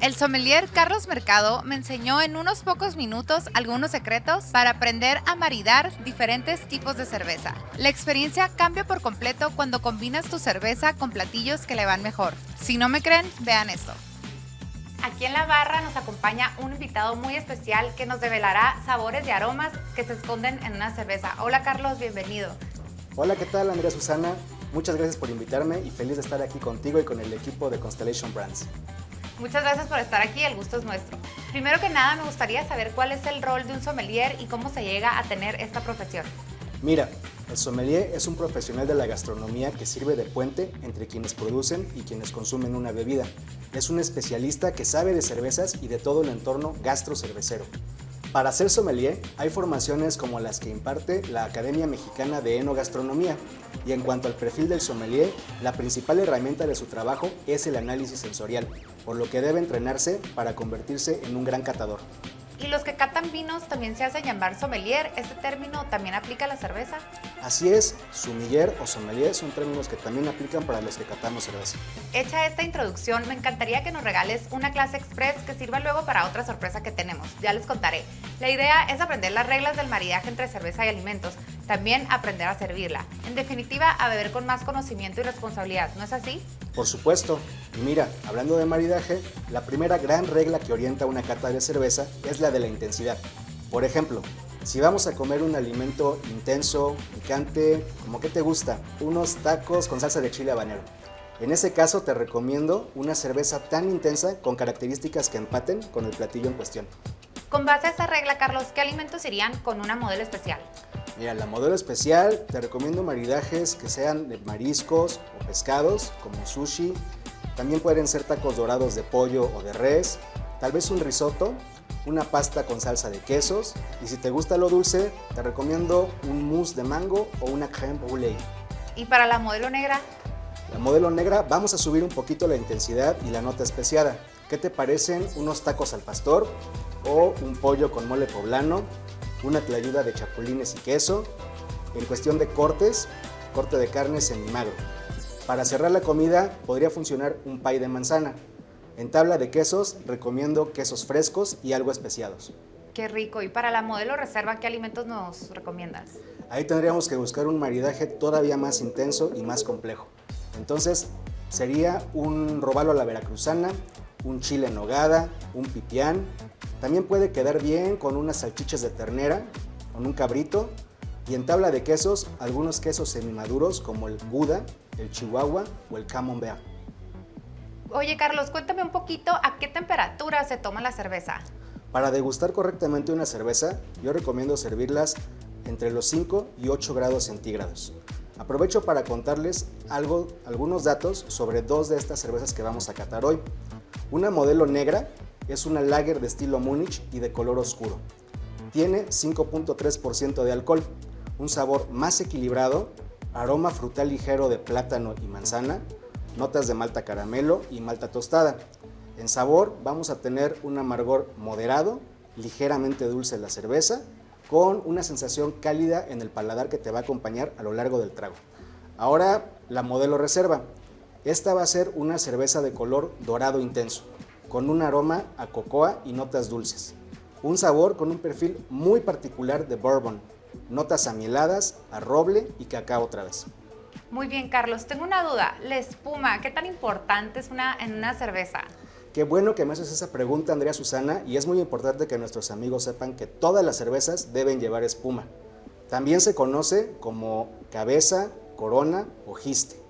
El sommelier Carlos Mercado me enseñó en unos pocos minutos algunos secretos para aprender a maridar diferentes tipos de cerveza. La experiencia cambia por completo cuando combinas tu cerveza con platillos que le van mejor. Si no me creen, vean esto. Aquí en la barra nos acompaña un invitado muy especial que nos develará sabores y aromas que se esconden en una cerveza. Hola Carlos, bienvenido. Hola, ¿qué tal Andrea Susana? Muchas gracias por invitarme y feliz de estar aquí contigo y con el equipo de Constellation Brands. Muchas gracias por estar aquí, el gusto es nuestro. Primero que nada, me gustaría saber cuál es el rol de un sommelier y cómo se llega a tener esta profesión. Mira, el sommelier es un profesional de la gastronomía que sirve de puente entre quienes producen y quienes consumen una bebida. Es un especialista que sabe de cervezas y de todo el entorno gastro-cervecero. Para ser sommelier hay formaciones como las que imparte la Academia Mexicana de Enogastronomía, y en cuanto al perfil del sommelier, la principal herramienta de su trabajo es el análisis sensorial, por lo que debe entrenarse para convertirse en un gran catador. ¿Y los que catan vinos también se hacen llamar sommelier? ¿Este término también aplica a la cerveza? Así es, sumiller o sommelier son términos que también aplican para los que catamos cerveza. Hecha esta introducción, me encantaría que nos regales una clase express que sirva luego para otra sorpresa que tenemos. Ya les contaré. La idea es aprender las reglas del maridaje entre cerveza y alimentos, también aprender a servirla. En definitiva, a beber con más conocimiento y responsabilidad, ¿no es así? Por supuesto. Y mira, hablando de maridaje, la primera gran regla que orienta una cata de cerveza es la de la intensidad. Por ejemplo, si vamos a comer un alimento intenso, picante, ¿cómo qué te gusta? Unos tacos con salsa de chile habanero. En ese caso te recomiendo una cerveza tan intensa con características que empaten con el platillo en cuestión. Con base a esa regla, Carlos, ¿qué alimentos irían con una modelo especial? Mira, la modelo especial te recomiendo maridajes que sean de mariscos o pescados, como sushi. También pueden ser tacos dorados de pollo o de res, tal vez un risotto, una pasta con salsa de quesos, y si te gusta lo dulce, te recomiendo un mousse de mango o una crème brûlée. ¿Y para la modelo negra? La modelo negra vamos a subir un poquito la intensidad y la nota especiada. ¿Qué te parecen unos tacos al pastor o un pollo con mole poblano, una tlayuda de chapulines y queso? En cuestión de cortes, corte de carne semimagro. Para cerrar la comida podría funcionar un pie de manzana. En tabla de quesos recomiendo quesos frescos y algo especiados. Qué rico. ¿Y para la modelo reserva qué alimentos nos recomiendas? Ahí tendríamos que buscar un maridaje todavía más intenso y más complejo. Entonces sería un robalo a la veracruzana, un chile en nogada, un pipián. También puede quedar bien con unas salchichas de ternera, con un cabrito. Y en tabla de quesos, algunos quesos semimaduros como el Gouda, el Chihuahua o el Camembert. Oye, Carlos, cuéntame un poquito a qué temperatura se toma la cerveza. Para degustar correctamente una cerveza, yo recomiendo servirlas entre los 5 y 8 grados centígrados. Aprovecho para contarles algunos datos sobre dos de estas cervezas que vamos a catar hoy. Una modelo negra es una lager de estilo Múnich y de color oscuro. Tiene 5.3% de alcohol, un sabor más equilibrado, aroma frutal ligero de plátano y manzana, notas de malta caramelo y malta tostada. En sabor vamos a tener un amargor moderado, ligeramente dulce la cerveza, con una sensación cálida en el paladar que te va a acompañar a lo largo del trago. Ahora la modelo reserva. Esta va a ser una cerveza de color dorado intenso, con un aroma a cocoa y notas dulces. Un sabor con un perfil muy particular de bourbon, notas amieladas, a roble y cacao otra vez. Muy bien, Carlos. Tengo una duda. La espuma, ¿qué tan importante es en una cerveza? Qué bueno que me haces esa pregunta, Andrea Susana, y es muy importante que nuestros amigos sepan que todas las cervezas deben llevar espuma. También se conoce como cabeza, corona o giste,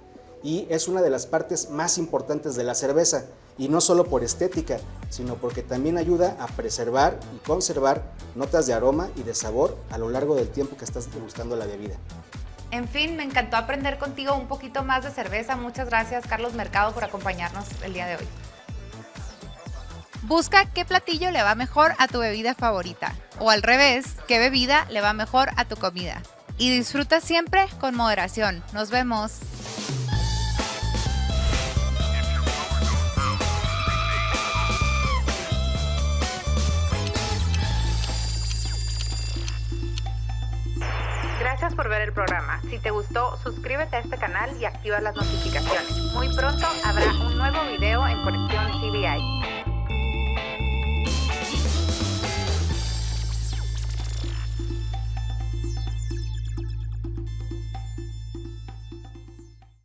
y es una de las partes más importantes de la cerveza, y no solo por estética, sino porque también ayuda a preservar y conservar notas de aroma y de sabor a lo largo del tiempo que estás degustando la bebida. En fin, me encantó aprender contigo un poquito más de cerveza. Muchas gracias, Carlos Mercado, por acompañarnos el día de hoy. Busca qué platillo le va mejor a tu bebida favorita, o al revés, qué bebida le va mejor a tu comida. Y disfruta siempre con moderación. Nos vemos. Gracias por ver el programa. Si te gustó, suscríbete a este canal y activa las notificaciones. Muy pronto habrá un nuevo video en Conexión CBI.